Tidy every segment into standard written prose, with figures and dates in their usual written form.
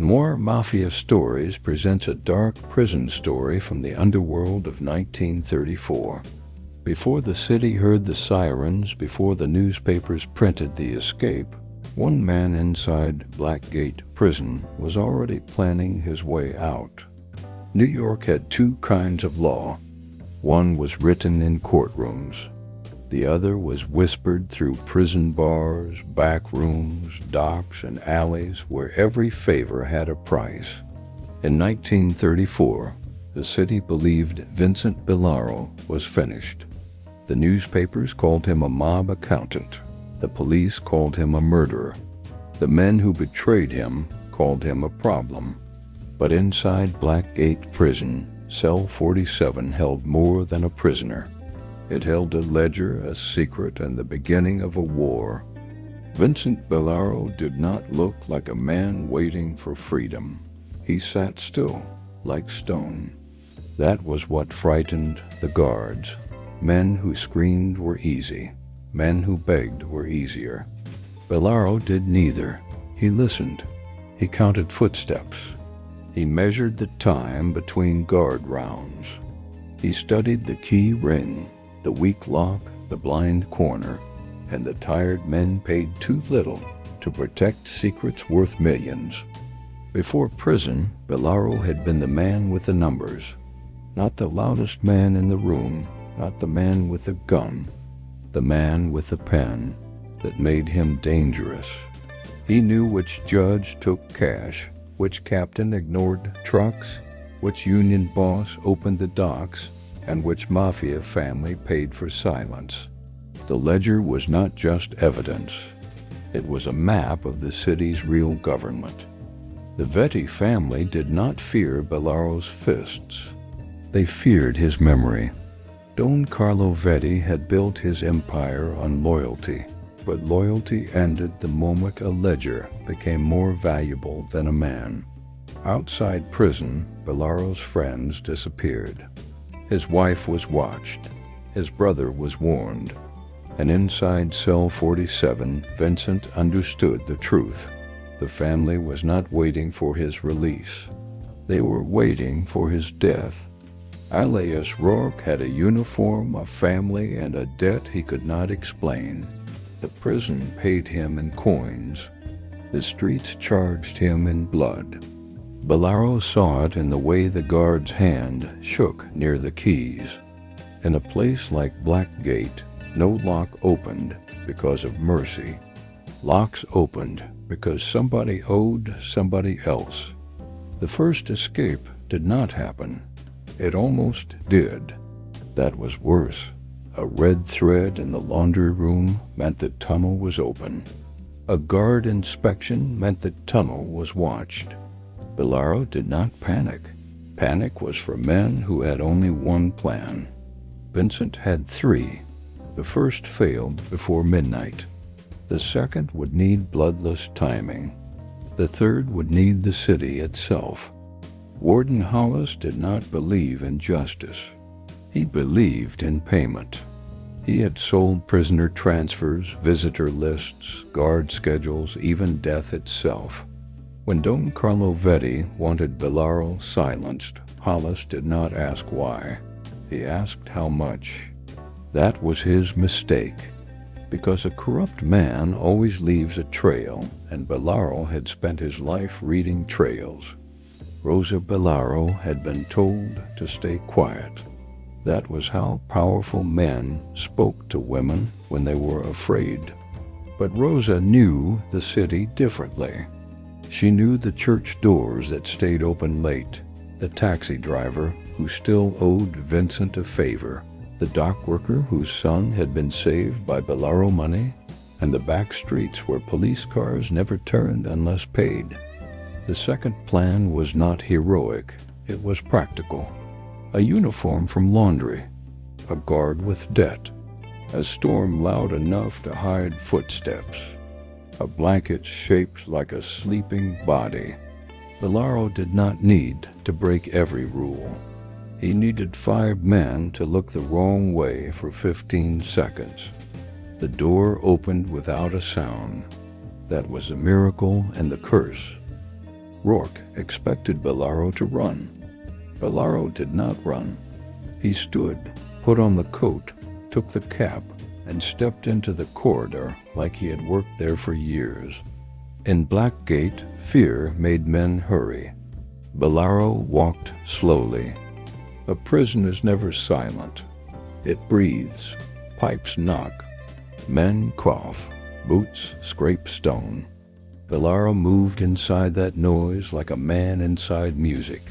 Noir Mafia Stories presents a dark prison story from the underworld of 1934. Before the city heard the sirens, before the newspapers printed the escape, one man inside Blackgate Prison was already planning his way out. New York had two kinds of law. One was written in courtrooms. The other was whispered through prison bars, back rooms, docks, and alleys where every favor had a price. In 1934, the city believed Vincent Bellaro was finished. The newspapers called him a mob accountant. The police called him a murderer. The men who betrayed him called him a problem. But inside Blackgate Prison, Cell 47 held more than a prisoner. It held a ledger, a secret, and the beginning of a war. Vincent Bellaro did not look like a man waiting for freedom. He sat still, like stone. That was what frightened the guards. Men who screamed were easy. Men who begged were easier. Bellaro did neither. He listened. He counted footsteps. He measured the time between guard rounds. He studied the key ring, the weak lock, the blind corner, and the tired men paid too little to protect secrets worth millions. Before prison, Bellaro had been the man with the numbers. Not the loudest man in the room, not the man with the gun, the man with the pen that made him dangerous. He knew which judge took cash, which captain ignored trucks, which union boss opened the docks, and which mafia family paid for silence. The ledger was not just evidence. It was a map of the city's real government. The Vetti family did not fear Bellaro's fists. They feared his memory. Don Carlo Vetti had built his empire on loyalty, but loyalty ended the moment a ledger became more valuable than a man. Outside prison, Bellaro's friends disappeared. His wife was watched. His brother was warned. And inside Cell 47, Vincent understood the truth. The family was not waiting for his release. They were waiting for his death. Alias Rourke had a uniform, a family, and a debt he could not explain. The prison paid him in coins. The streets charged him in blood. Bellaro saw it in the way the guard's hand shook near the keys. In a place like Blackgate, no lock opened because of mercy. Locks opened because somebody owed somebody else. The first escape did not happen. It almost did. That was worse. A red thread in the laundry room meant the tunnel was open. A guard inspection meant the tunnel was watched. Bellaro did not panic. Panic was for men who had only one plan. Vincent had three. The first failed before midnight. The second would need bloodless timing. The third would need the city itself. Warden Hollis did not believe in justice. He believed in payment. He had sold prisoner transfers, visitor lists, guard schedules, even death itself. When Don Carlo Vetti wanted Bellaro silenced, Hollis did not ask why. He asked how much. That was his mistake, because a corrupt man always leaves a trail, and Bellaro had spent his life reading trails. Rosa Bellaro had been told to stay quiet. That was how powerful men spoke to women when they were afraid. But Rosa knew the city differently. She knew the church doors that stayed open late, the taxi driver who still owed Vincent a favor, the dock worker whose son had been saved by Bellaro money, and the back streets where police cars never turned unless paid. The second plan was not heroic, it was practical. A uniform from laundry, a guard with debt, a storm loud enough to hide footsteps, a blanket shaped like a sleeping body. Bellaro did not need to break every rule. He needed 5 men to look the wrong way for 15 seconds. The door opened without a sound. That was a miracle and the curse. Rourke expected Bellaro to run. Bellaro did not run. He stood, put on the coat, took the cap, and stepped into the corridor like he had worked there for years. In Blackgate, fear made men hurry. Bellaro walked slowly. A prison is never silent. It breathes. Pipes knock. Men cough. Boots scrape stone. Bellaro moved inside that noise like a man inside music.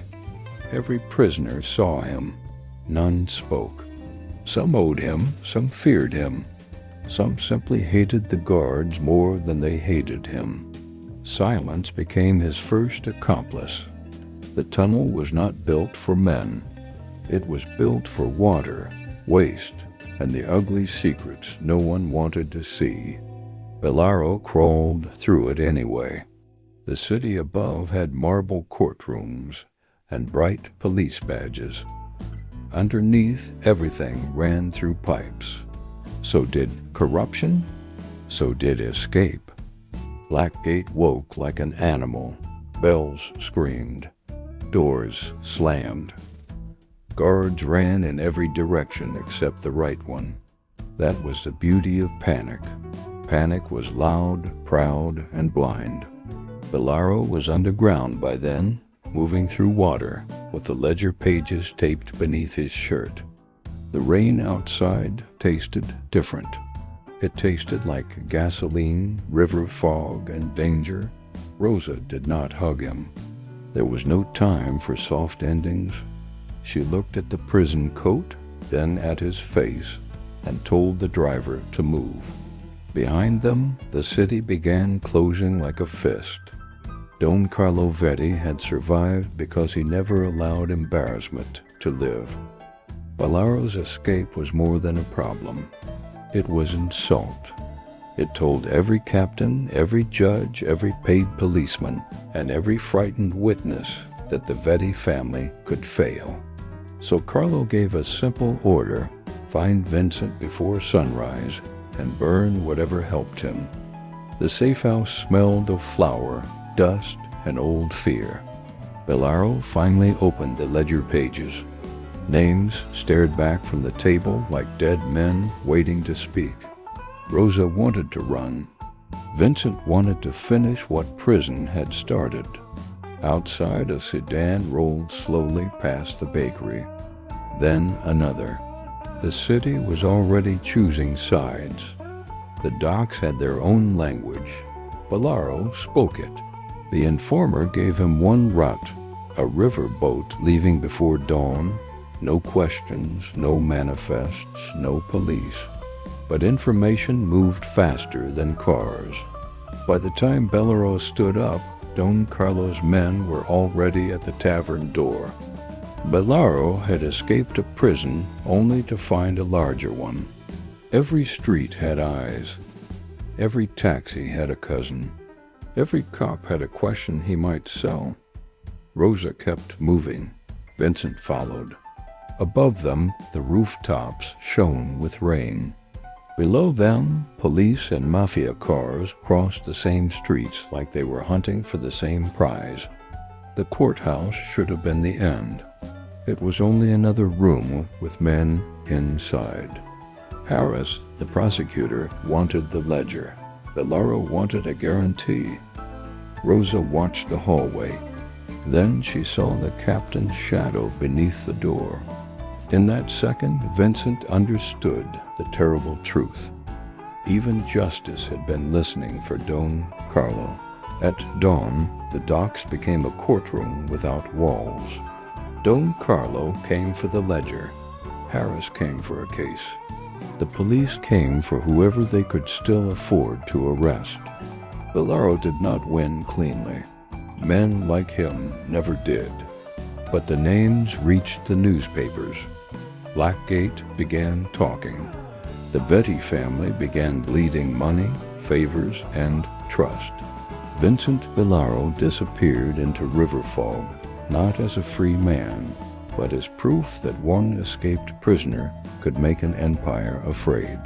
Every prisoner saw him. None spoke. Some owed him, some feared him. Some simply hated the guards more than they hated him. Silence became his first accomplice. The tunnel was not built for men. It was built for water, waste, and the ugly secrets no one wanted to see. Bellaro crawled through it anyway. The city above had marble courtrooms and bright police badges. Underneath, everything ran through pipes. So did corruption. So did escape. Blackgate woke like an animal. Bells screamed. Doors slammed. Guards ran in every direction except the right one. That was the beauty of panic. Panic was loud, proud, and blind. Bellaro was underground by then, moving through water, with the ledger pages taped beneath his shirt. The rain outside tasted different. It tasted like gasoline, river fog, and danger. Rosa did not hug him. There was no time for soft endings. She looked at the prison coat, then at his face, and told the driver to move. Behind them, the city began closing like a fist. Don Carlo Vetti had survived because he never allowed embarrassment to live. Bellaro's escape was more than a problem. It was insult. It told every captain, every judge, every paid policeman, and every frightened witness that the Vetti family could fail. So Carlo gave a simple order: find Vincent before sunrise and burn whatever helped him. The safe house smelled of flour, dust, and old fear. Bellaro finally opened the ledger pages. Names stared back from the table like dead men waiting to speak. Rosa wanted to run. Vincent wanted to finish what prison had started. Outside, a sedan rolled slowly past the bakery. Then another. The city was already choosing sides. The docks had their own language. Bellaro spoke it. The informer gave him one rut: a river boat leaving before dawn. No questions, no manifests, no police. But information moved faster than cars. By the time Bellaro stood up, Don Carlo's men were already at the tavern door. Bellaro had escaped a prison only to find a larger one. Every street had eyes. Every taxi had a cousin. Every cop had a question he might sell. Rosa kept moving. Vincent followed. Above them, the rooftops shone with rain. Below them, police and mafia cars crossed the same streets like they were hunting for the same prize. The courthouse should have been the end. It was only another room with men inside. Harris, the prosecutor, wanted the ledger. Bellaro wanted a guarantee. Rosa watched the hallway. Then she saw the captain's shadow beneath the door. In that second, Vincent understood the terrible truth. Even justice had been listening for Don Carlo. At dawn, the docks became a courtroom without walls. Don Carlo came for the ledger. Harris came for a case. The police came for whoever they could still afford to arrest. Bellaro did not win cleanly. Men like him never did. But the names reached the newspapers. Blackgate began talking. The Vetti family began bleeding money, favors, and trust. Vincent Bellaro disappeared into river fog, not as a free man, but as proof that one escaped prisoner could make an empire afraid.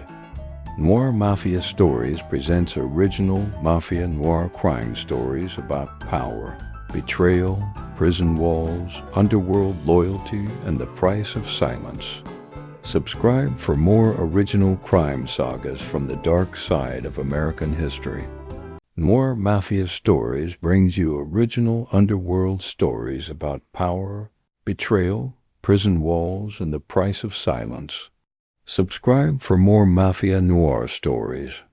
Noir Mafia Stories presents original Mafia noir crime stories about power, betrayal, prison walls, underworld loyalty, and the price of silence. Subscribe for more original crime sagas from the dark side of American history. Noir Mafia Stories brings you original underworld stories about power, betrayal, prison walls, and the price of silence. Subscribe for more Mafia Noir stories.